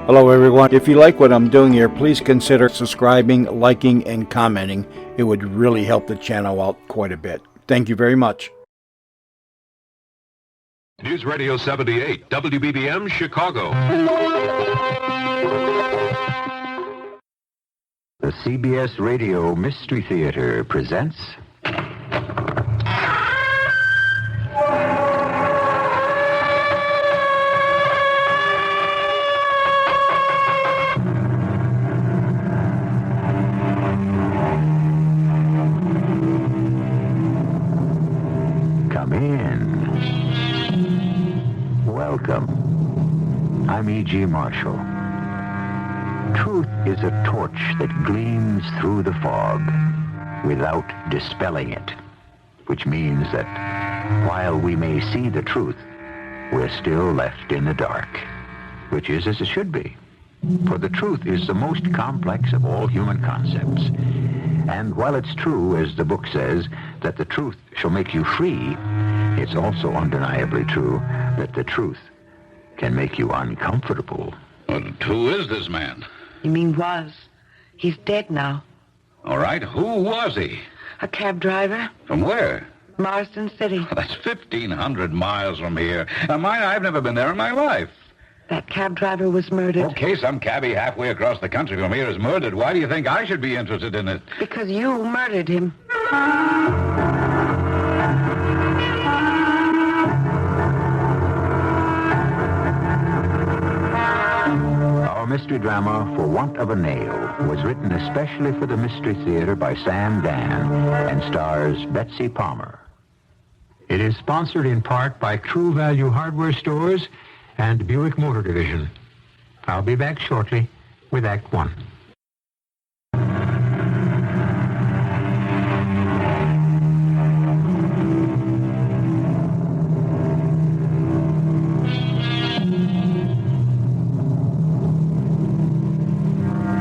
Hello everyone. If you like what I'm doing here, please consider subscribing, liking, and commenting. It would really help the channel out quite a bit. Thank you very much. News Radio 78, WBBM, Chicago. The CBS Radio Mystery Theater presents... Come in. Welcome. I'm E.G. Marshall. Truth is a torch that gleams through the fog without dispelling it, which means that while we may see the truth, we're still left in the dark, which is as it should be. For the truth is the most complex of all human concepts. And while it's true, as the book says, that the truth shall make you free, it's also undeniably true that the truth can make you uncomfortable. Well, who is this man? You mean was? He's dead now. All right, who was he? A cab driver. From where? Marsden City. Well, that's 1,500 miles from here. Now, mind, I've never been there in my life. That cab driver was murdered. Okay, some cabbie halfway across the country from here is murdered. Why do you think I should be interested in it? Because you murdered him. Our mystery drama, For Want of a Nail, was written especially for the Mystery Theater by Sam Dan and stars Betsy Palmer. It is sponsored in part by True Value Hardware Stores and Buick Motor Division. I'll be back shortly with Act One.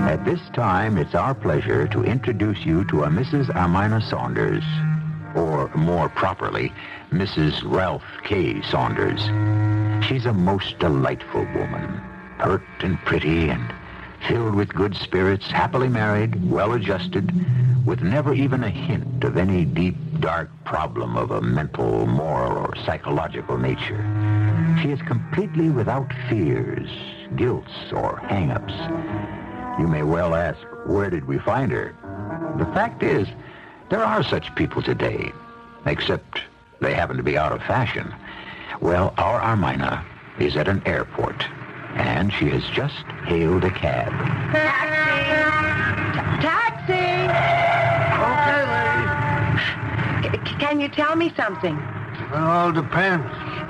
At this time, it's our pleasure to introduce you to a Mrs. Amina Saunders, or more properly, Mrs. Ralph K. Saunders. She's a most delightful woman, pert and pretty and filled with good spirits, happily married, well-adjusted, with never even a hint of any deep, dark problem of a mental, moral, or psychological nature. She is completely without fears, guilts, or hang-ups. You may well ask, where did we find her? The fact is, there are such people today, except they happen to be out of fashion. Well, our Armina is at an airport, and she has just hailed a cab. Taxi! Okay, Taxi! Can you tell me something? lady. It all depends.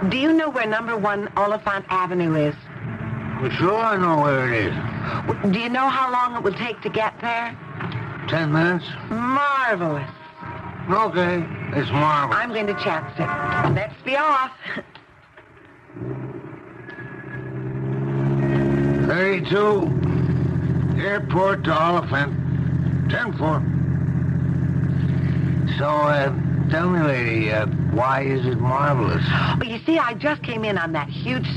Do you know where number 1 Oliphant Avenue is? Well, sure I know where it is. Do you know how long it will take to get there? 10 minutes? Marvelous. Okay, it's marvelous. I'm going to chance it. Let's be off. 32, airport to Oliphant, 10-4. So, tell me, lady, why is it marvelous? Well, you see, I just came in on that huge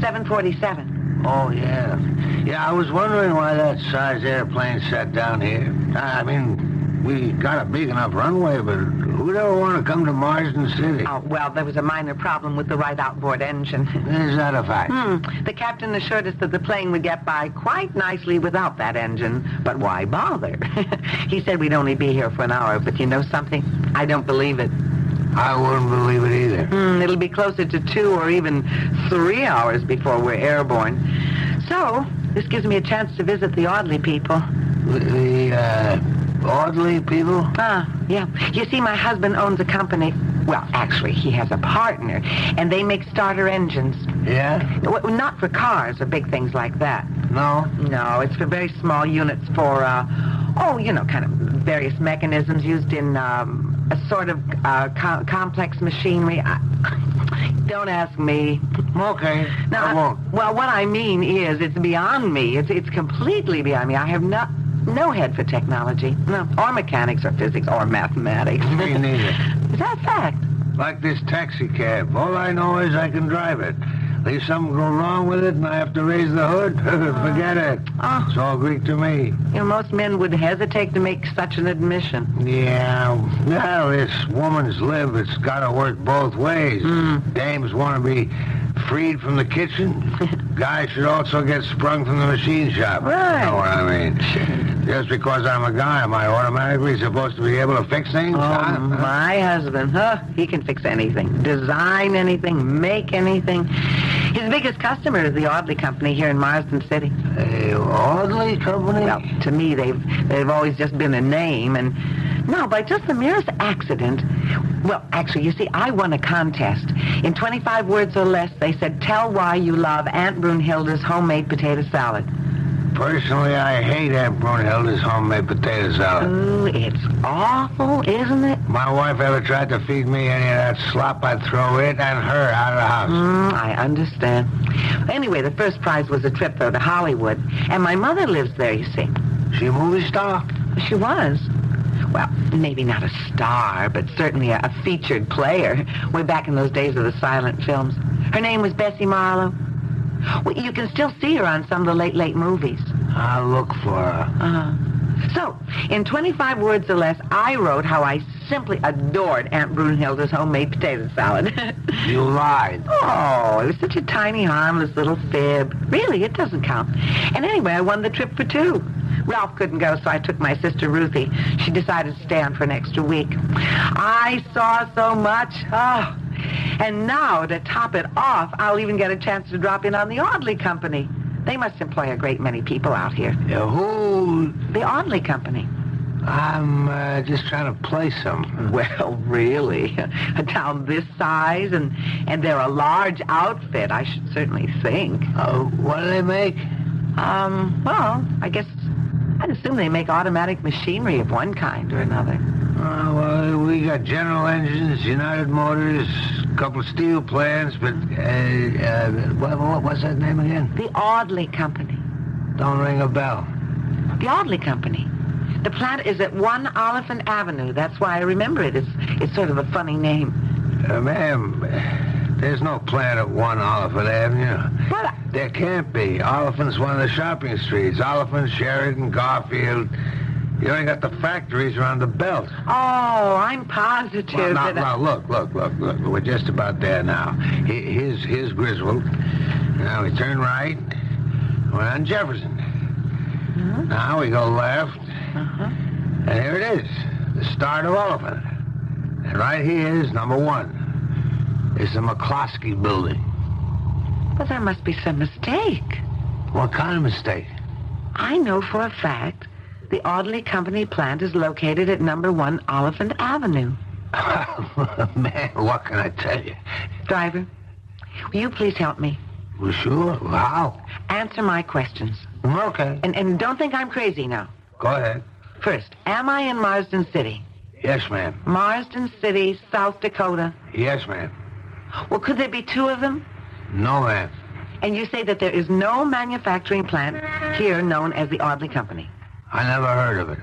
747. Oh, yeah. Yeah, I was wondering why that size airplane sat down here. I mean, we got a big enough runway, but who'd ever want to come to Marsden City? Oh, well, there was a minor problem with the right outboard engine. Is that a fact? The captain assured us that the plane would get by quite nicely without that engine, but why bother? He said we'd only be here for an hour, but you know something? I don't believe it. I wouldn't believe it either. It'll be closer to 2 or even 3 hours before we're airborne. So, this gives me a chance to visit the Audley people. The Audley people? Yeah. You see, my husband owns a company. Well, actually, he has a partner, and they make starter engines. Yeah? Well, not for cars or big things like that. No? No, it's for very small units for, kind of various mechanisms used in a sort of complex machinery. Don't ask me. Okay, No, I won't. Well, what I mean is, it's beyond me. It's completely beyond me. I have no head for technology. No, or mechanics, or physics, or mathematics. Me neither. Is that a fact? Like this taxi cab. All I know is I can drive it. Leave something go wrong with it and I have to raise the hood? Forget it. Oh. It's all Greek to me. You know, most men would hesitate to make such an admission. Yeah, well, this woman's live. It's got to work both ways. Dames want to be freed from the kitchen. Guys should also get sprung from the machine shop. Right. You know what I mean? Just because I'm a guy, am I automatically supposed to be able to fix things? Oh, my husband, he can fix anything, design anything, make anything. His biggest customer is the Audley Company here in Marsden City. Audley Company? Well, to me, they've always just been a name, and now, by just the merest accident... Well, actually, you see, I won a contest. In 25 words or less, they said, tell why you love Aunt Brunhilde's homemade potato salad. Personally, I hate Aunt Brunhilde's homemade potato salad. Ooh, it's awful, isn't it? My wife ever tried to feed me any of that slop, I'd throw it and her out of the house. I understand. Anyway, the first prize was a trip, though, to Hollywood. And my mother lives there, you see. She a movie star? She was. Well, maybe not a star, but certainly a featured player, way back in those days of the silent films. Her name was Betsy Marlowe. Well, you can still see her on some of the late movies. I'll look for her. So, in 25 words or less, I wrote how I simply adored Aunt Brunhilde's homemade potato salad. You lied. Oh, it was such a tiny, harmless little fib. Really, it doesn't count. And anyway, I won the trip for two. Ralph couldn't go, so I took my sister Ruthie. She decided to stay on for an extra week. I saw so much. Oh, and now, to top it off, I'll even get a chance to drop in on the Audley Company. They must employ a great many people out here. Who? The Audley Company. I'm just trying to play some. Well, really? A town this size, and they're a large outfit, I should certainly think. What do they make? Well, I guess I'd assume they make automatic machinery of one kind or another. Well, we got General Engines, United Motors, a couple of steel plants, but, what's that name again? The Audley Company. Don't ring a bell. The Audley Company. The plant is at 1 Oliphant Avenue. That's why I remember it. It's sort of a funny name. Ma'am, there's no plant at 1 Oliphant Avenue. But There can't be. Oliphant's one of the shopping streets. Oliphant, Sheridan, Garfield. You only got the factories around the belt. Oh, I'm positive Well, that... now, look. We're just about there now. Here's Griswold. Now we turn right. We're on Jefferson. Now we go left. And here it is, the start of Oliphant. And right here is number 1. It's the McCloskey building. But there must be some mistake. What kind of mistake? I know for a fact the Audley Company plant is located at number 1 Oliphant Avenue. Man, what can I tell you? Driver, will you please help me? Well, sure. How? Answer my questions. Okay. And don't think I'm crazy now. Go ahead. First, am I in Marsden City? Yes, ma'am. Marsden City, South Dakota. Yes, ma'am. Well, could there be 2 of them? No, ma'am. And you say that there is no manufacturing plant here known as the Audley Company? I never heard of it.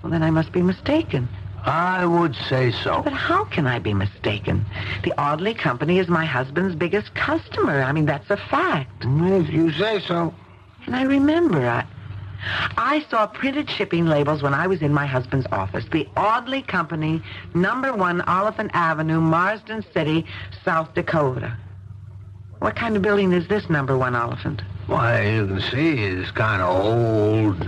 Well, then I must be mistaken. I would say so. But how can I be mistaken? The Audley Company is my husband's biggest customer. I mean, that's a fact. If you say so. And I remember, I saw printed shipping labels when I was in my husband's office. The Audley Company, number 1 Oliphant Avenue, Marsden City, South Dakota. What kind of building is this number 1 Oliphant? Why, you can see it's kind of old,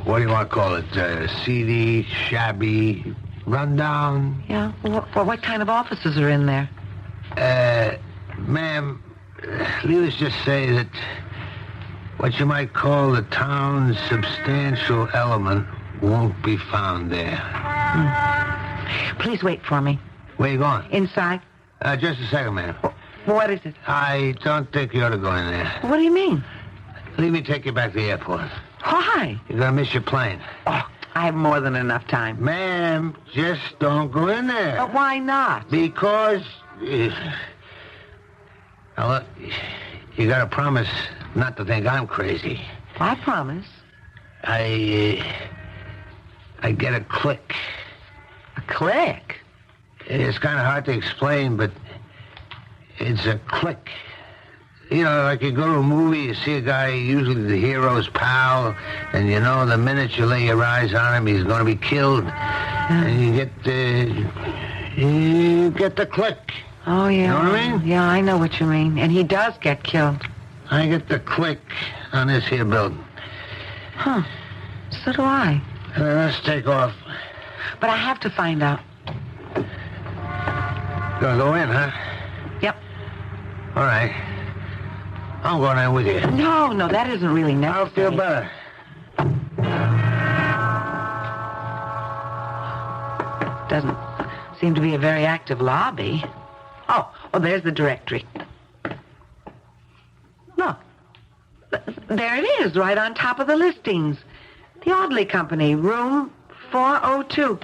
what do you want to call it, seedy, shabby, rundown. Yeah, well, what kind of offices are in there? Ma'am, let's just say that what you might call the town's substantial element won't be found there. Please wait for me. Where you going? Inside. Just a second, ma'am. What is it? I don't think you ought to go in there. What do you mean? Let me take you back to the airport. Why? You're going to miss your plane. Oh, I have more than enough time. Ma'am, just don't go in there. But why not? Because... Now, look, you got to promise not to think I'm crazy. I promise. I get a click. A click? It's kind of hard to explain, but it's a click. You know, like you go to a movie, you see a guy, usually the hero's pal, and you know the minute you lay your eyes on him, he's going to be killed. And you get the click. Oh, yeah. You know what I mean? Yeah, I know what you mean. And he does get killed. I get the click on this here building. Huh. So do I. Let's take off. But I have to find out. Gonna go in, huh? Yep. All right. I'm going in with you. No, that isn't really necessary. I'll feel better. Doesn't seem to be a very active lobby. Oh, there's the directory. Look. There it is, right on top of the listings. The Audley Company, room 402.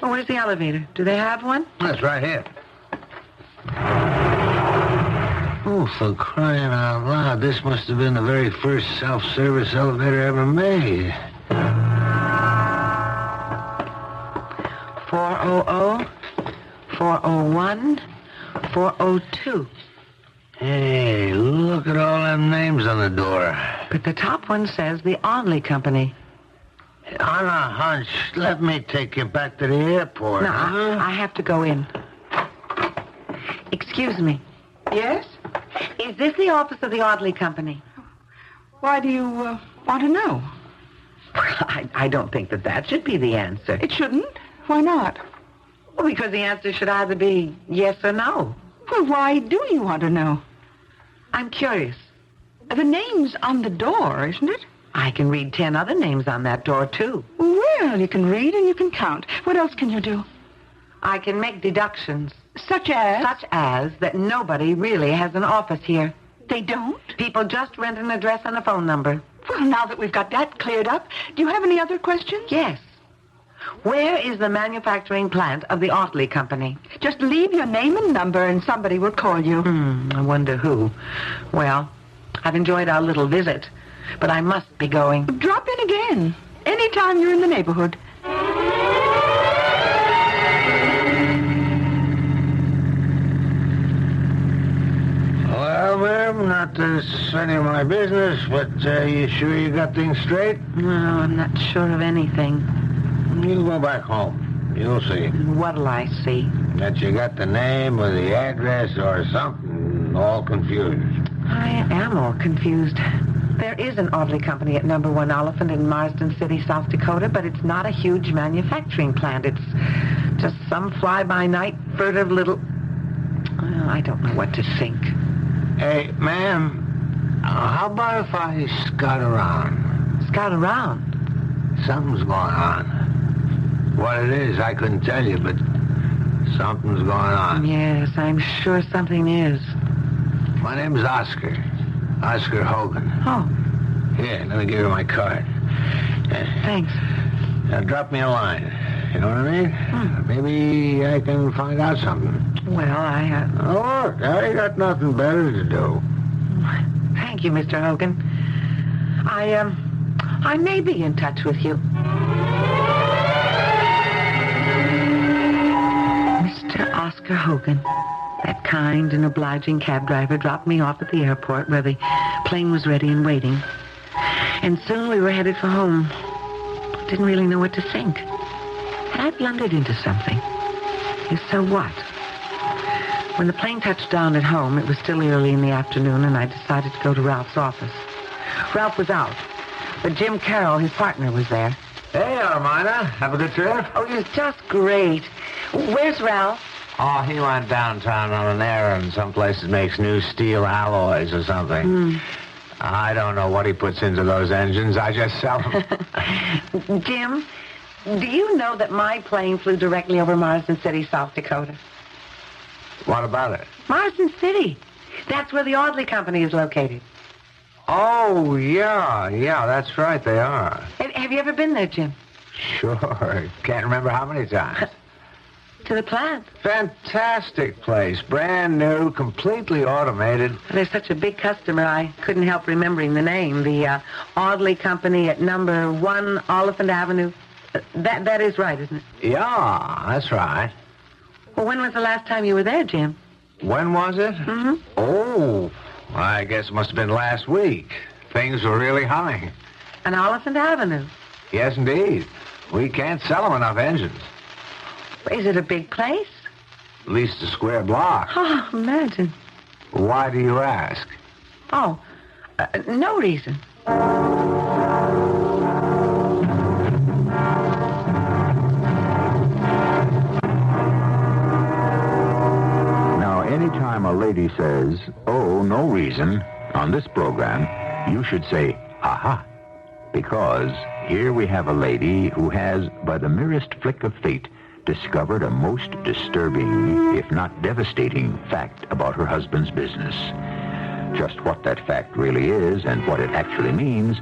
Oh, where's the elevator? Do they have one? That's right here. Oh, for crying out loud, this must have been the very first self-service elevator ever made. 400, 401, 402. Hey, look at all them names on the door. But the top one says the Audley Company. On a hunch, let me take you back to the airport. No, huh? I have to go in. Excuse me. Yes? Is this the office of the Audley Company? Why do you want to know? I don't think that should be the answer. It shouldn't. Why not? Well, because the answer should either be yes or no. Well, why do you want to know? I'm curious. The name's on the door, isn't it? I can read 10 other names on that door, too. Well, you can read and you can count. What else can you do? I can make deductions. Such as? Such as that nobody really has an office here. They don't? People just rent an address and a phone number. Well, now that we've got that cleared up, do you have any other questions? Yes. Where is the manufacturing plant of the Audley Company? Just leave your name and number and somebody will call you. I wonder who. Well, I've enjoyed our little visit, but I must be going. Drop in again. Anytime you're in the neighborhood. Well, ma'am, not that it's any of my business, but you sure you got things straight? No, I'm not sure of anything. You go back home. You'll see. What'll I see? That you got the name or the address or something all confused. I am all confused. There is an Audley Company at number 1 Elephant in Marsden City, South Dakota, but it's not a huge manufacturing plant. It's just some fly-by-night, furtive little... Well, I don't know what to think. Hey, ma'am, how about if I scout around? Scout around? Something's going on. What it is, I couldn't tell you, but something's going on. Yes, I'm sure something is. My name's Oscar. Oscar Hogan. Oh, Here, let me give you my card. thanks. Now, drop me a line. You know what I mean? Maybe I can find out something. Well, Oh, look, I got nothing better to do. Thank you, Mr. Hogan. I may be in touch with you. Mr. Oscar Hogan, that kind and obliging cab driver, dropped me off at the airport where the plane was ready and waiting. And soon we were headed for home. Didn't really know what to think. Had I blundered into something? If so, what? When the plane touched down at home, it was still early in the afternoon, and I decided to go to Ralph's office. Ralph was out, but Jim Carroll, his partner, was there. Hey, Armina, have a good trip? Oh, it was just great. Where's Ralph? Oh, he went downtown on an errand. Some places makes new steel alloys or something. I don't know what he puts into those engines. I just sell them. Jim, do you know that my plane flew directly over Marsden City, South Dakota? What about it? Marsden City. That's where the Audley Company is located. Oh, yeah, that's right, they are. Have you ever been there, Jim? Sure. Can't remember how many times. To the plant. Fantastic place. Brand new, completely automated. They're such a big customer, I couldn't help remembering the name. The Audley Company at number 1 Oliphant Avenue. That is right, isn't it? Yeah, that's right. Well, when was the last time you were there, Jim? When was it? Mm-hmm. Oh, Well, I guess it must have been last week. Things were really high. On Oliphant Avenue. Yes, indeed. We can't sell them enough engines. Is it a big place? At least a square block. Oh, imagine. Why do you ask? Oh, no reason. Now, anytime a lady says, "Oh, no reason," on this program, you should say, "Aha." Because here we have a lady who has, by the merest flick of fate, discovered a most disturbing, if not devastating, fact about her husband's business. Just what that fact really is and what it actually means,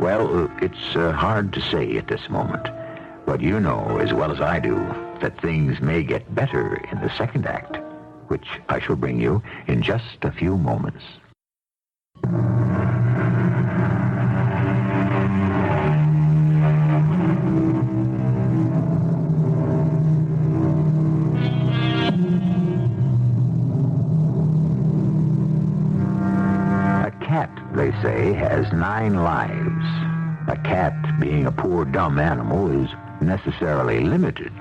well, it's hard to say at this moment. But you know as well as I do that things may get better in the second act, which I shall bring you in just a few moments. They say, has 9 lives. A cat, being a poor dumb animal, is necessarily limited.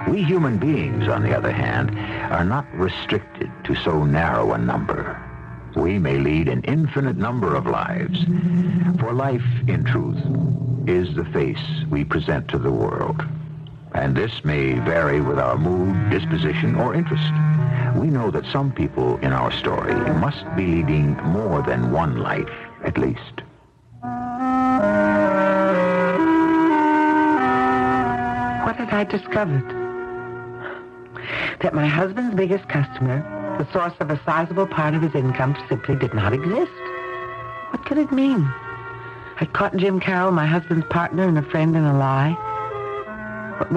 We human beings, on the other hand, are not restricted to so narrow a number. We may lead an infinite number of lives. For life, in truth, is the face we present to the world. And this may vary with our mood, disposition, or interest. We know that some people in our story must be leading more than one life, at least. What had I discovered? That my husband's biggest customer, the source of a sizable part of his income, simply did not exist. What could it mean? I'd caught Jim Carroll, my husband's partner and a friend, in a lie.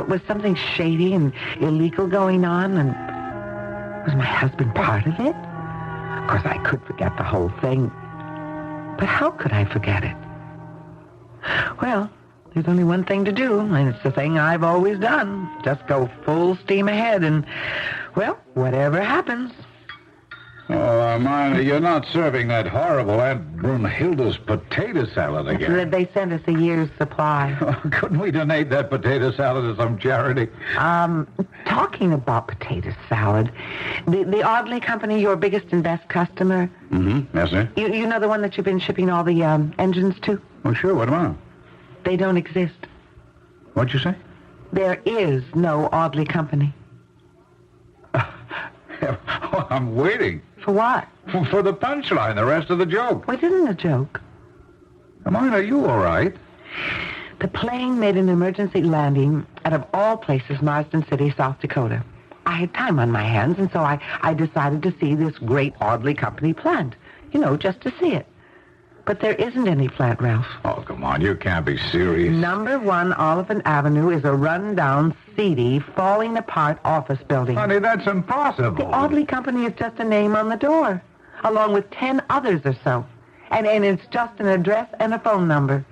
Was something shady and illegal going on, and was my husband part of it? Of course, I could forget the whole thing, but how could I forget it? Well, there's only one thing to do, and it's the thing I've always done. Just go full steam ahead, and, well, whatever happens. Oh, Mine, you're not serving that horrible Aunt Brunhilde's potato salad again. They sent us a year's supply. Couldn't we donate that potato salad to some charity? Talking about potato salad, the Audley Company, your biggest and best customer. Mm-hmm. Yes, sir. You know the one that you've been shipping all the engines to? Oh, sure. What about? They don't exist. What'd you say? There is no Audley Company. Oh, I'm waiting. For what? For the punchline, the rest of the joke. Well, it isn't a joke. Mine, are you all right? The plane made an emergency landing at, of all places, Marsden City, South Dakota. I had time on my hands, and so I decided to see this great Audley Company plant. You know, just to see it. But there isn't any plant, Ralph. Oh, come on. You can't be serious. Number 1 Oliphant Avenue is a run-down, seedy, falling-apart office building. Honey, that's impossible. The Audley Company is just a name on the door, along with 10 others or so. And it's just an address and a phone number.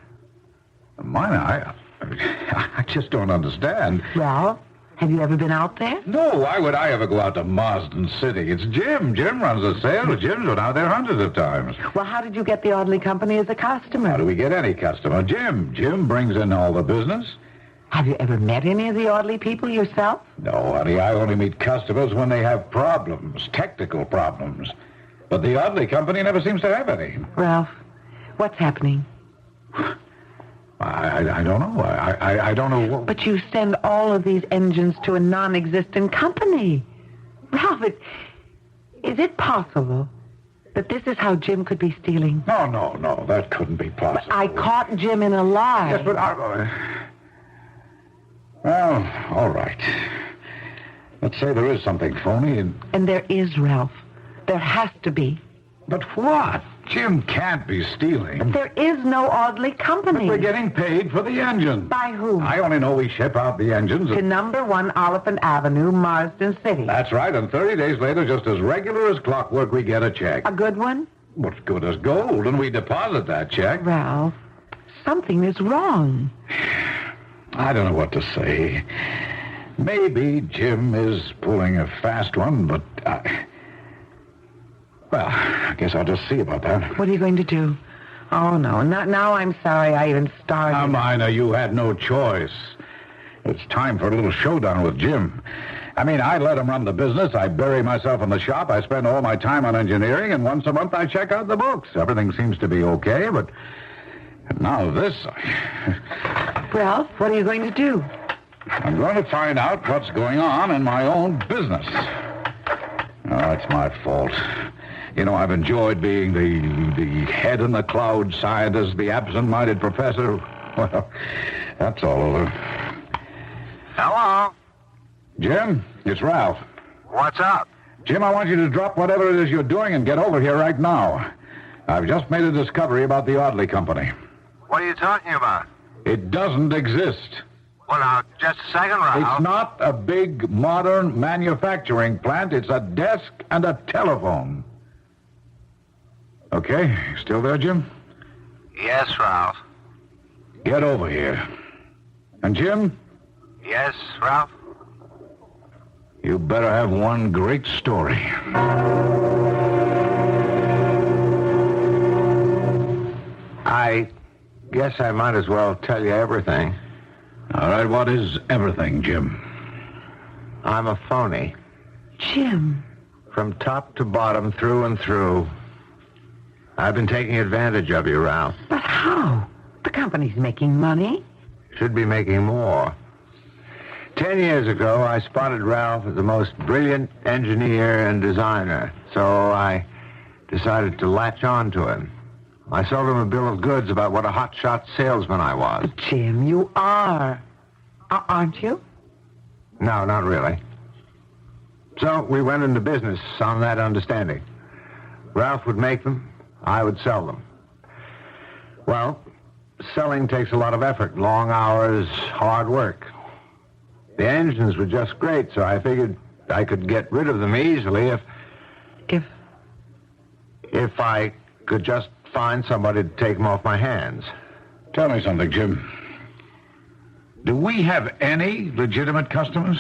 Mine, I just don't understand. Ralph, have you ever been out there? No, why would I ever go out to Marsden City? It's Jim. Jim runs the sales. Jim's been out there hundreds of times. Well, how did you get the Audley Company as a customer? How do we get any customer? Jim. Jim brings in all the business. Have you ever met any of the Audley people yourself? No, honey, I only meet customers when they have problems, technical problems. But the Audley Company never seems to have any. Ralph, what's happening? I don't know. I don't know what... But you send all of these engines to a non-existent company. Ralph, is it possible that this is how Jim could be stealing? No, that couldn't be possible. But I caught Jim in a lie. Yes, but well, all right. Let's say there is something phony And there is, Ralph. There has to be. But what? Jim can't be stealing. There is no Audley Company. But we're getting paid for the engine. By whom? I only know we ship out the engines. To number 1 Oliphant Avenue, Marsden City. That's right, and 30 days later, just as regular as clockwork, we get a check. A good one? What's good as gold, and we deposit that check. Ralph, something is wrong. I don't know what to say. Maybe Jim is pulling a fast one, but Well, I guess I'll just see about that. What are you going to do? Oh, no. Now I'm sorry I even started. Now, Mina, you had no choice. It's time for a little showdown with Jim. I mean, I let him run the business. I bury myself in the shop. I spend all my time on engineering, and once a month I check out the books. Everything seems to be okay, but now this... Ralph, what are you going to do? I'm going to find out what's going on in my own business. Oh, it's my fault. You know, I've enjoyed being the head in the cloud scientist, the absent-minded professor. Well, that's all over. Hello? Jim, it's Ralph. What's up? Jim, I want you to drop whatever it is you're doing and get over here right now. I've just made a discovery about the Audley Company. What are you talking about? It doesn't exist. Well, now, just a second, Ralph. It's not a big, modern manufacturing plant. It's a desk and a telephone. Okay, still there, Jim? Yes, Ralph. Get over here. And Jim, Yes, Ralph? you better have one great story. I guess I might as well tell you everything. All right, what is everything, Jim? I'm a phony. Jim. From top to bottom, through and through. I've been taking advantage of you, Ralph. But how? The company's making money. Should be making more. 10 years ago, I spotted Ralph as the most brilliant engineer and designer, so I decided to latch on to him. I sold him a bill of goods about what a hotshot salesman I was. Jim, you are. Aren't you? No, not really. So we went into business on that understanding. Ralph would make them, I would sell them. Well, selling takes a lot of effort, long hours, hard work. The engines were just great, so I figured I could get rid of them easily if I could just find somebody to take them off my hands. Tell me something, Jim. Do we have any legitimate customers?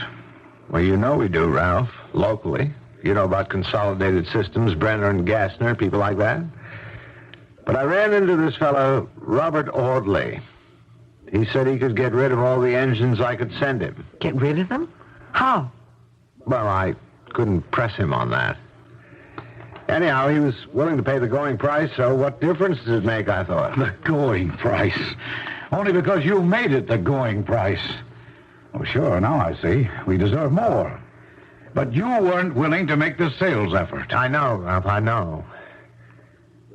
Well, you know we do, Ralph, locally. You know about Consolidated Systems, Brenner and Gassner, people like that. But I ran into this fellow, Robert Audley. He said he could get rid of all the engines I could send him. Get rid of them? How? Well, I couldn't press him on that. Anyhow, he was willing to pay the going price, so what difference does it make, I thought? The going price. Only because you made it the going price. Oh, sure, now I see. We deserve more. But you weren't willing to make the sales effort. I know, Ralph, I know.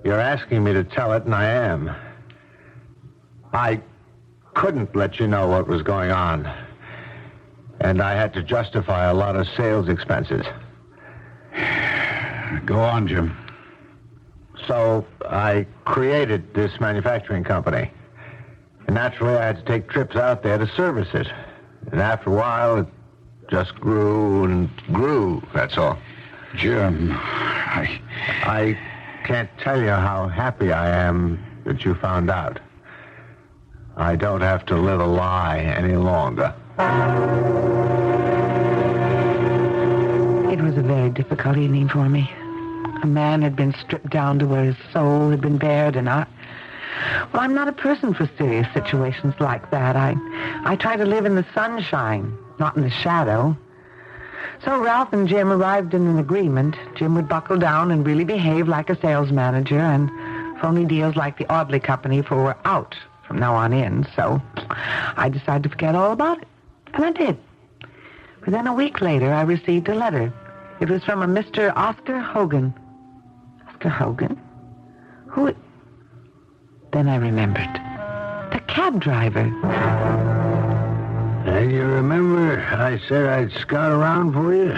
You're asking me to tell it, and I am. I couldn't let you know what was going on. And I had to justify a lot of sales expenses. Go on, Jim. So I created this manufacturing company. And naturally, I had to take trips out there to service it. And after a while, it just grew and grew, that's all. Jim, I can't tell you how happy I am that you found out. I don't have to live a lie any longer. It was a very difficult evening for me. A man had been stripped down to where his soul had been bared, and I'm not a person for serious situations like that. I try to live in the sunshine, not in the shadow. So Ralph and Jim arrived in an agreement. Jim would buckle down and really behave like a sales manager, and phony deals like the Audley Company were out from now on in. So I decided to forget all about it, and I did. But then a week later, I received a letter. It was from a Mr. Oscar Hogan. Oscar Hogan? Who? Then I remembered. The cab driver. And you remember I said I'd scout around for you?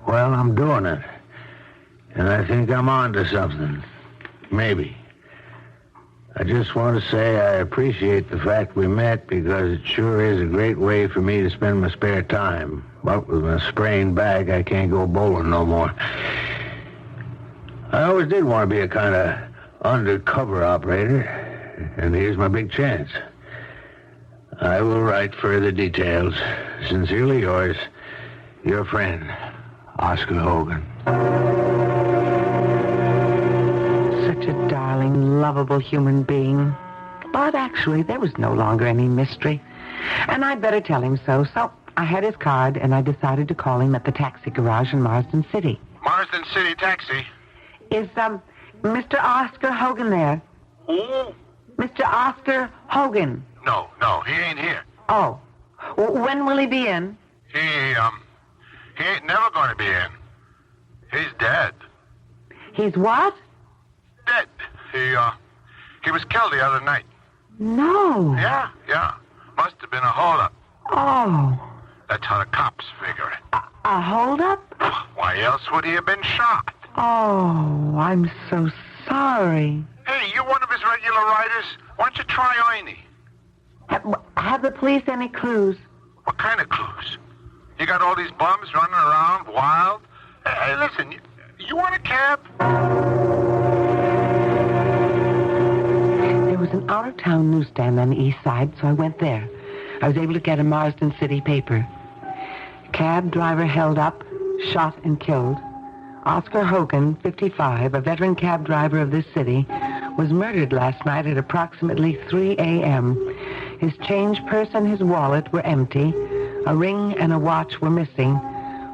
Well, I'm doing it. And I think I'm on to something. Maybe. I just want to say I appreciate the fact we met because it sure is a great way for me to spend my spare time. But with my sprained back, I can't go bowling no more. I always did want to be a kind of undercover operator, and here's my big chance. I will write further details. Sincerely yours, your friend, Oscar Hogan. and lovable human being. But actually, there was no longer any mystery. And I'd better tell him so. So I had his card, and I decided to call him at the taxi garage in Marsden City. Marsden City Taxi. Is, Mr. Oscar Hogan there? Who? Mr. Oscar Hogan. No, he ain't here. Oh. When will he be in? He ain't never going to be in. He's dead. He's what? Dead. He was killed the other night. No. Yeah. Must have been a holdup. Oh. That's how the cops figure it. A holdup? Why else would he have been shot? Oh, I'm so sorry. Hey, you one of his regular riders? Why don't you try Ernie? Have the police any clues? What kind of clues? You got all these bums running around wild? Hey, listen, you want a cab? There was an out-of-town newsstand on the east side, so I went there. I was able to get a Marsden City paper. Cab driver held up, shot and killed. Oscar Hogan, 55, a veteran cab driver of this city, was murdered last night at approximately 3 a.m. His change purse and his wallet were empty. A ring and a watch were missing.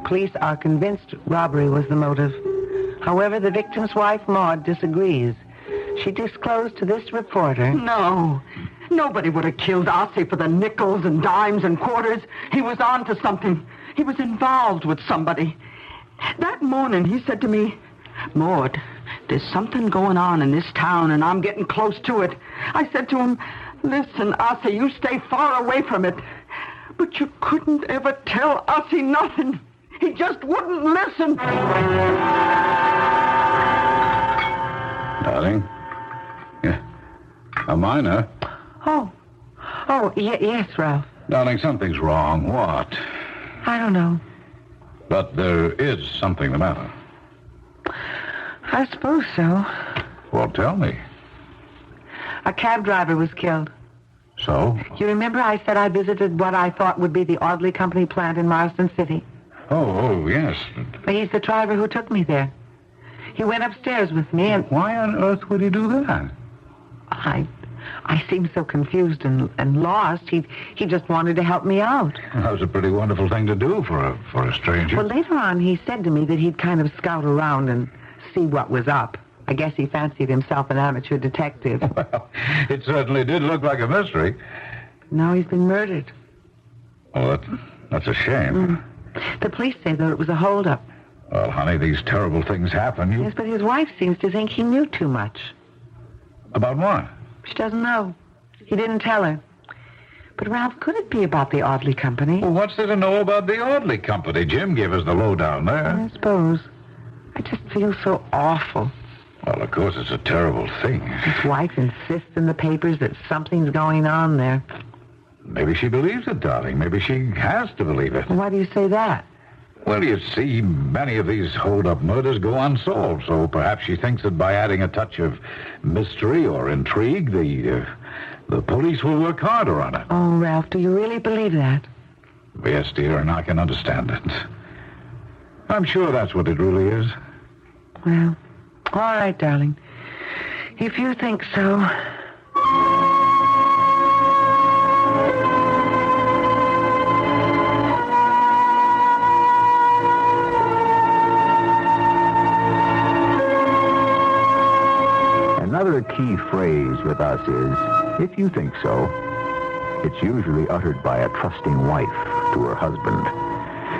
Police are convinced robbery was the motive. However, the victim's wife, Maud, disagrees. She disclosed to this reporter... No. Nobody would have killed Ossie for the nickels and dimes and quarters. He was on to something. He was involved with somebody. That morning, he said to me, Maud, there's something going on in this town, and I'm getting close to it. I said to him, listen, Ossie, you stay far away from it. But you couldn't ever tell Ossie nothing. He just wouldn't listen. Darling? Yeah. A minor? Yes, Ralph. Darling, something's wrong. What? I don't know. But there is something the matter. I suppose so. Well, tell me. A cab driver was killed. So? You remember I said I visited what I thought would be the Audley Company plant in Marsden City? Oh, yes. But he's the driver who took me there. He went upstairs with me and... Why on earth would he do that? I seemed so confused and lost. He just wanted to help me out. That was a pretty wonderful thing to do for a stranger. Well, later on, he said to me that he'd kind of scout around and see what was up. I guess he fancied himself an amateur detective. Well, it certainly did look like a mystery. No, he's been murdered. Oh, that's a shame. The police say that it was a holdup. Well, honey, these terrible things happen. Yes, but his wife seems to think he knew too much. About what? She doesn't know. He didn't tell her. But, Ralph, could it be about the Audley Company? Well, what's there to know about the Audley Company? Jim gave us the lowdown there. I suppose. I just feel so awful. Well, of course, it's a terrible thing. His wife insists in the papers that something's going on there. Maybe she believes it, darling. Maybe she has to believe it. Why do you say that? Well, you see, many of these hold-up murders go unsolved, so perhaps she thinks that by adding a touch of mystery or intrigue, the police will work harder on it. Oh, Ralph, do you really believe that? Yes, dear, and I can understand it. I'm sure that's what it really is. Well, all right, darling. If you think so... Another key phrase with us is, if you think so. It's usually uttered by a trusting wife to her husband.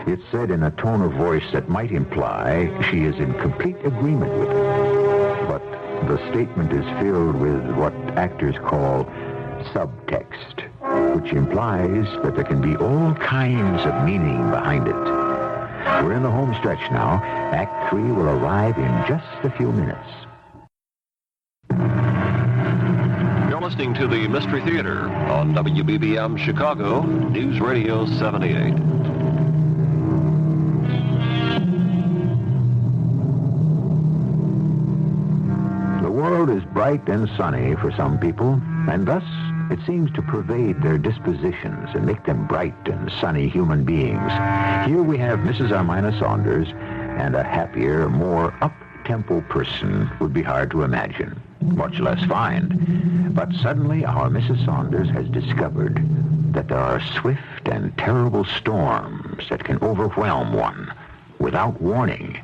It's said in a tone of voice that might imply she is in complete agreement with it. But the statement is filled with what actors call subtext, which implies that there can be all kinds of meaning behind it. We're in the home stretch now. Act 3 will arrive in just a few minutes. You're listening to the Mystery Theater on WBBM Chicago, News Radio 78. The world is bright and sunny for some people, and thus it seems to pervade their dispositions and make them bright and sunny human beings. Here we have Mrs. Armina Saunders and a happier, more up-tempo person would be hard to imagine, much less find. But suddenly our Mrs. Saunders has discovered that there are swift and terrible storms that can overwhelm one without warning.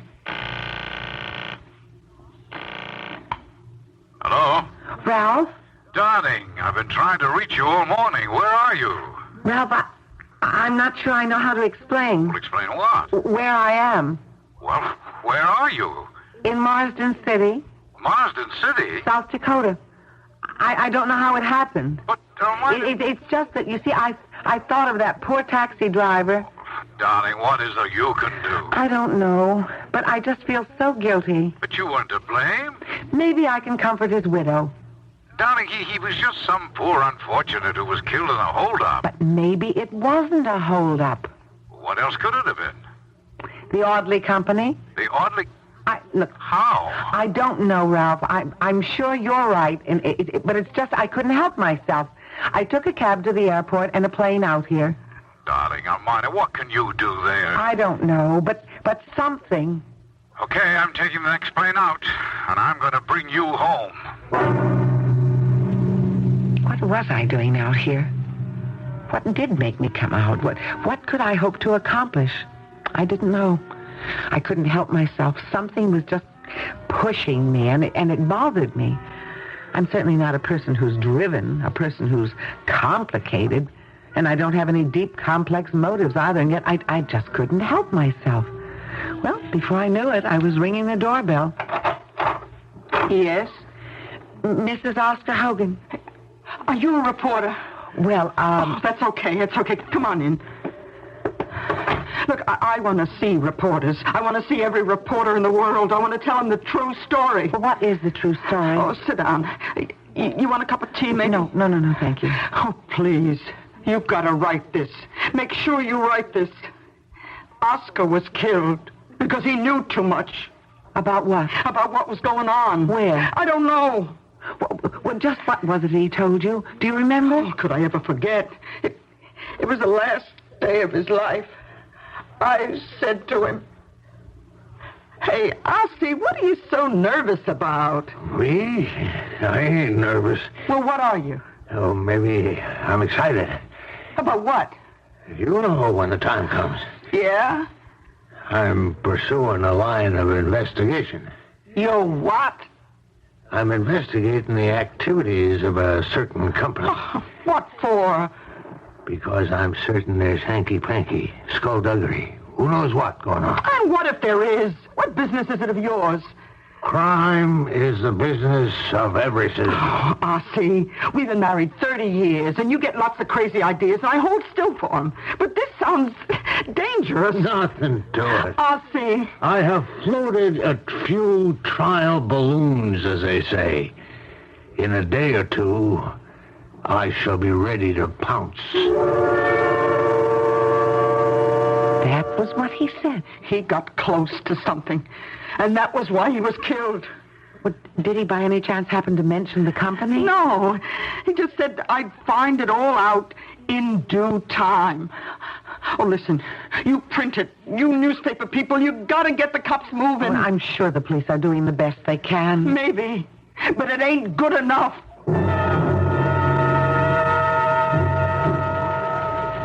Hello? Ralph? Darling, I've been trying to reach you all morning. Where are you? Ralph, I'm not sure I know how to explain. Well, explain what? Where I am. Well, where are you? In Marsden City, Marsden City? South Dakota. I don't know how it happened. But, It's just that, you see, I thought of that poor taxi driver. Darling, what is there you can do? I don't know, but I just feel so guilty. But you weren't to blame. Maybe I can comfort his widow. Darling, he was just some poor unfortunate who was killed in a holdup. But maybe it wasn't a holdup. What else could it have been? The Audley Company? The Audley... Look, How? I don't know, Ralph. I'm sure you're right, but it's just I couldn't help myself. I took a cab to the airport and a plane out here. Darling, Armina, what can you do there? I don't know, but something. Okay, I'm taking the next plane out, and I'm going to bring you home. What was I doing out here? What did make me come out? What could I hope to accomplish? I didn't know. I couldn't help myself. Something was just pushing me, and it bothered me. I'm certainly not a person who's driven, a person who's complicated, and I don't have any deep, complex motives either, and yet I just couldn't help myself. Well, before I knew it, I was ringing the doorbell. Yes? Mrs. Oscar Hogan. Are you a reporter? Well, Oh, that's okay. It's okay. Come on in. Look, I want to see reporters. I want to see every reporter in the world. I want to tell them the true story. What is the true story? Oh, sit down. You want a cup of tea, maybe? No, thank you. Oh, please. You've got to write this. Make sure you write this. Oscar was killed because he knew too much. About what? About what was going on. Where? I don't know. Well, just what was it he told you? Do you remember? Oh, could I ever forget? It was the last day of his life. I said to him, "Hey, Ossie, what are you so nervous about?" Me? I ain't nervous. Well, what are you? Oh, maybe I'm excited. About what? You know when the time comes. Yeah? I'm pursuing a line of investigation. You're what? I'm investigating the activities of a certain company. Oh, what for? Because I'm certain there's hanky-panky, skullduggery, who knows what going on. And what if there is? What business is it of yours? Crime is the business of every citizen. Oh, Ossie, we've been married 30 years, and you get lots of crazy ideas, and I hold still for them. But this sounds dangerous. Nothing to it. Ossie. I have floated a few trial balloons, as they say. In a day or two, I shall be ready to pounce. That was what he said. He got close to something, and that was why he was killed. Well, did he by any chance happen to mention the company? No, he just said I'd find it all out in due time. Oh, listen, you print it. You newspaper people, you gotta get the cops moving. Well, I'm sure the police are doing the best they can. Maybe, but it ain't good enough.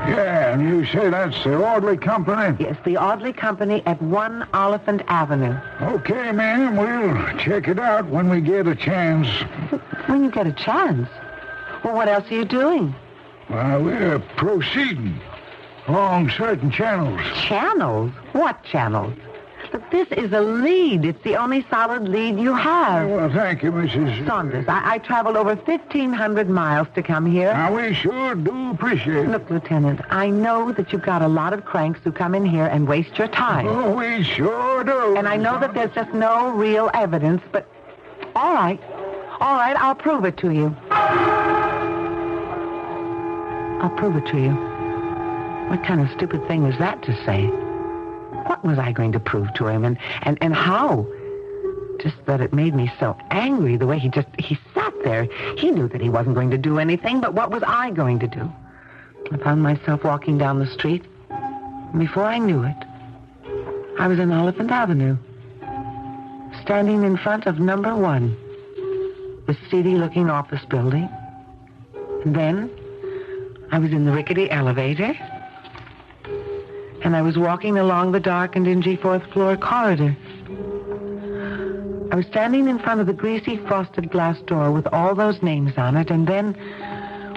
Yeah, and you say that's the Audley Company? Yes, the Audley Company at 1 Oliphant Avenue. Okay, ma'am, we'll check it out when we get a chance. When you get a chance? Well, what else are you doing? Well, we're proceeding along certain channels. Channels? What channels? Look, this is a lead. It's the only solid lead you have. Well, thank you, Mrs. Saunders, I traveled over 1,500 miles to come here. Now, we sure do appreciate it. Look, Lieutenant, I know that you've got a lot of cranks who come in here and waste your time. Oh, we sure do. And I know that there's just no real evidence, but all right, I'll prove it to you. I'll prove it to you. What kind of stupid thing is that to say? What was I going to prove to him, and how? Just that it made me so angry the way he sat there. He knew that he wasn't going to do anything, but what was I going to do? I found myself walking down the street. And before I knew it, I was in Oliphant Avenue, standing in front of number 1, the seedy-looking office building. And then I was in the rickety elevator, and I was walking along the dark and dingy 4th floor corridor. I was standing in front of the greasy frosted glass door with all those names on it, and then,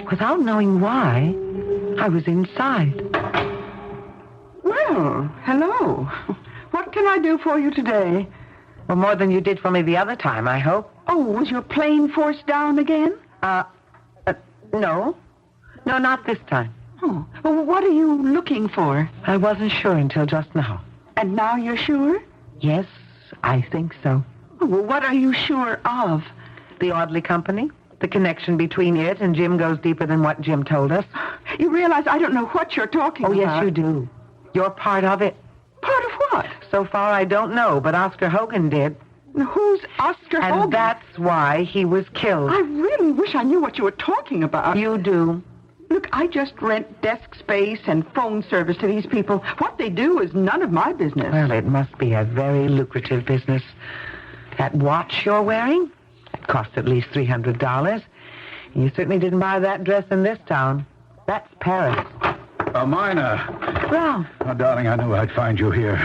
without knowing why, I was inside. Well, hello. What can I do for you today? Well, more than you did for me the other time, I hope. Oh, was your plane forced down again? No. No, not this time. Oh, well, what are you looking for? I wasn't sure until just now. And now you're sure? Yes, I think so. Oh, well, what are you sure of? The Audley Company. The connection between it and Jim goes deeper than what Jim told us. You realize I don't know what you're talking about. Oh, yes, you do. You're part of it. Part of what? So far, I don't know, but Oscar Hogan did. Who's Oscar Hogan? And that's why he was killed. I really wish I knew what you were talking about. You do. Look, I just rent desk space and phone service to these people. What they do is none of my business. Well, it must be a very lucrative business. That watch you're wearing? It cost at least $300. You certainly didn't buy that dress in this town. That's Paris. Mina. Ralph. Oh, darling, I knew I'd find you here.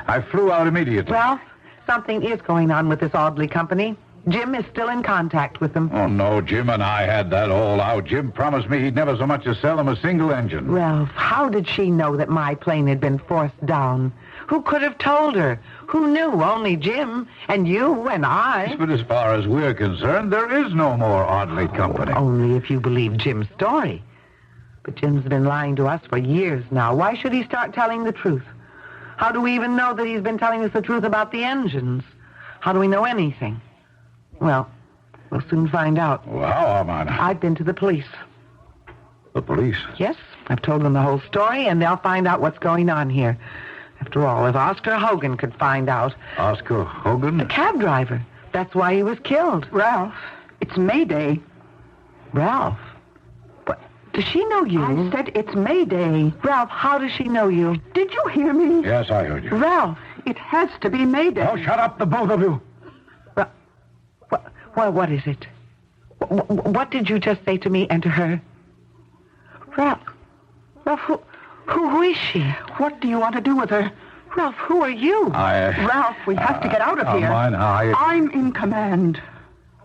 I flew out immediately. Ralph, something is going on with this Audley Company. Jim is still in contact with them. Oh, no, Jim and I had that all out. Jim promised me he'd never so much as sell him a single engine. Ralph, how did she know that my plane had been forced down? Who could have told her? Who knew? Only Jim and you and I. But as far as we're concerned, there is no more Audley Company. Only if you believe Jim's story. But Jim's been lying to us for years now. Why should he start telling the truth? How do we even know that he's been telling us the truth about the engines? How do we know anything? Well, we'll soon find out. Well, how, Mina? I've been to the police. The police? Yes, I've told them the whole story, and they'll find out what's going on here. After all, if Oscar Hogan could find out... Oscar Hogan? The cab driver. That's why he was killed. Ralph, it's May Day. Ralph? What? Does she know you? I said it's May Day. Ralph, how does she know you? Did you hear me? Yes, I heard you. Ralph, it has to be May Day. Oh, shut up, the both of you. What is it? What did you just say to me and to her? Ralph, who is she? What do you want to do with her? Ralph, who are you? Ralph, we have to get out of here. Mina, I'm in command.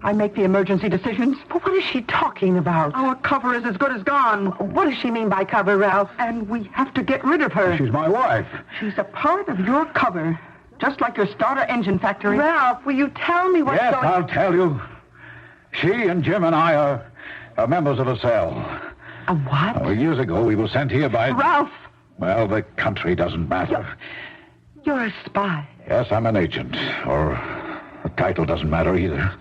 I make the emergency decisions. But what is she talking about? Our cover is as good as gone. What does she mean by cover, Ralph? And we have to get rid of her. She's my wife. She's a part of your cover, just like your starter engine factory. Ralph, will you tell me what's Yes, going... I'll tell you. She and Jim and I are members of a cell. A what? Years ago, we were sent here by... Ralph! Well, the country doesn't matter. You're a spy. Yes, I'm an agent. Or the title doesn't matter either.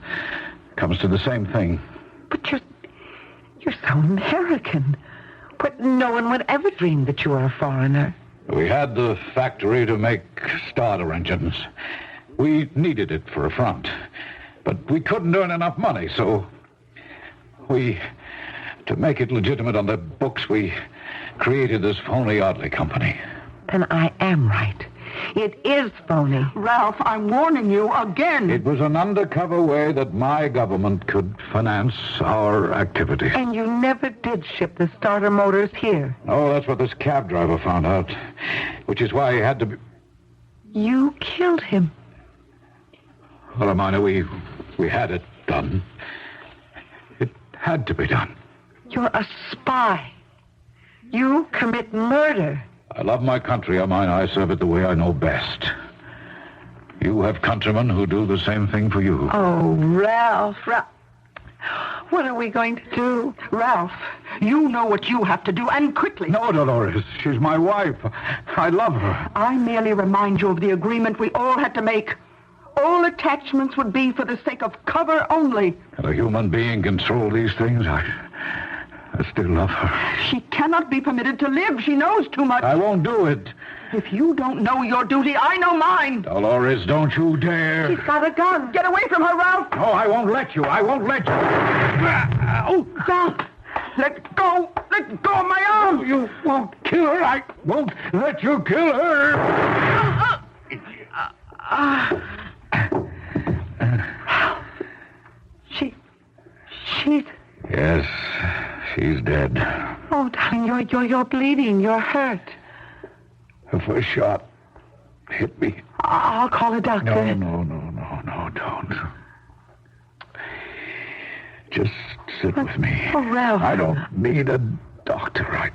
Comes to the same thing. But you're so American. But no one would ever dream that you were a foreigner. We had the factory to make starter engines. We needed it for a front. But we couldn't earn enough money, so to make it legitimate on the books, we created this phony Audley Company. Then I am right. It is phony. Ralph, I'm warning you again. It was an undercover way that my government could finance our activity. And you never did ship the starter motors here. Oh, that's what this cab driver found out. Which is why he had to be... You killed him. Well, Mina, we had it done. It had to be done. You're a spy. You commit murder. I love my country, Mina. I serve it the way I know best. You have countrymen who do the same thing for you. Oh, Ralph. What are we going to do? Ralph, you know what you have to do, and quickly. No, Dolores. She's my wife. I love her. I merely remind you of the agreement we all had to make. All attachments would be for the sake of cover only. Can a human being control these things? I still love her. She cannot be permitted to live. She knows too much. I won't do it. If you don't know your duty, I know mine. Dolores, don't you dare. She's got a gun. Get away from her, Ralph. No, I won't let you. I won't let you. Oh, Ralph. Let go. Let go of my arm. You won't kill her. I won't let you kill her. Pete? Yes, she's dead. Oh, darling, you're bleeding. You're hurt. The first shot hit me. I'll call a doctor. No, don't. Just sit with me. Oh, Ralph. I don't need a doctor.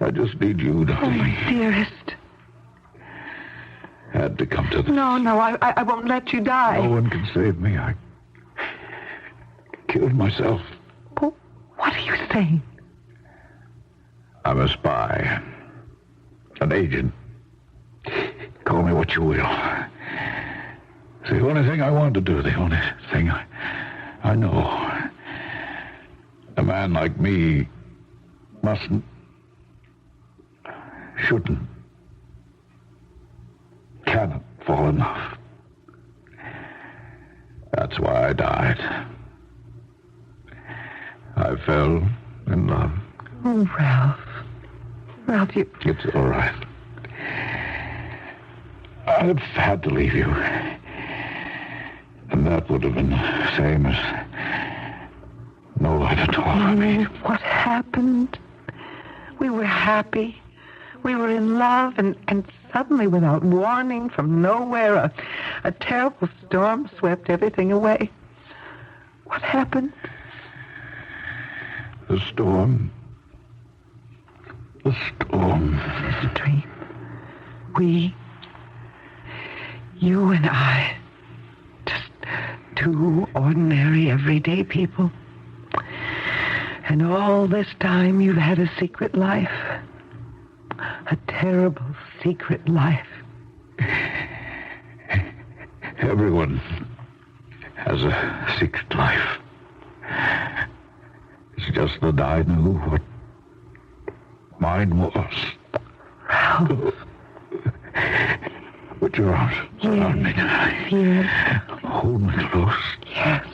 I just need you, darling. Oh, my dearest. Had to come to this. No, I won't let you die. No one can save me. I killed myself. Oh, what are you saying? I'm a spy. An agent. Call me what you will. It's the only thing I want to do. The only thing I know. A man like me mustn't, shouldn't, cannot fall in love. That's why I died. I fell in love. Oh, Ralph. Ralph, you... It's all right. I've had to leave you. And that would have been the same as no life at all for me. What happened? We were happy. We were in love, and suddenly, without warning, from nowhere, a terrible storm swept everything away. What happened? The storm. The storm. It's a dream. You and I, just two ordinary, everyday people. And all this time you've had a secret life. A terrible secret life. Everyone has a secret life. It's just that I knew what mine was. Ralph. Put your arms around me tonight. Yes. Hold me close. Yes.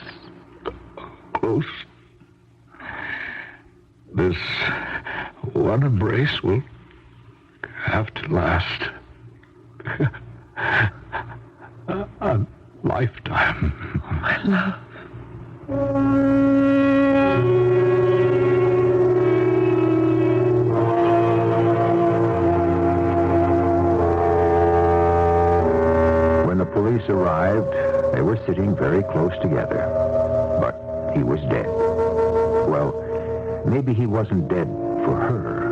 Close. This one embrace will have to last a lifetime. My love. When the police arrived, they were sitting very close together. But he was dead. Well, maybe he wasn't dead for her.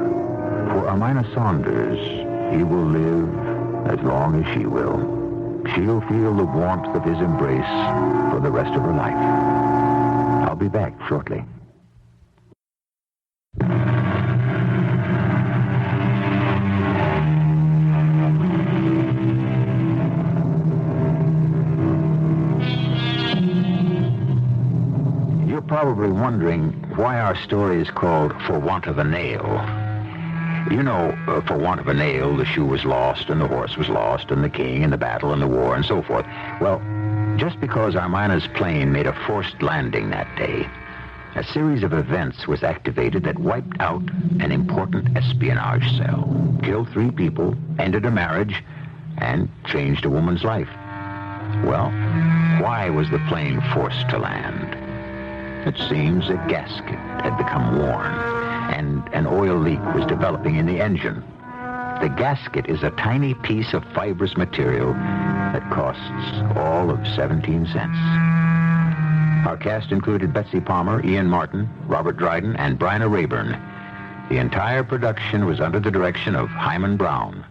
For Amina Saunders, he will live as long as she will. She'll feel the warmth of his embrace for the rest of her life. I'll be back shortly. You're probably wondering why our story is called For Want of a Nail. You know, for want of a nail, the shoe was lost, and the horse was lost, and the king, and the battle, and the war, and so forth. Well, just because Amina's plane made a forced landing that day, a series of events was activated that wiped out an important espionage cell, killed 3 people, ended a marriage, and changed a woman's life. Well, why was the plane forced to land? It seems a gasket had become worn, and an oil leak was developing in the engine. The gasket is a tiny piece of fibrous material that costs all of 17 cents. Our cast included Betsy Palmer, Ian Martin, Robert Dryden, and Bryna Raeburn. The entire production was under the direction of Hyman Brown.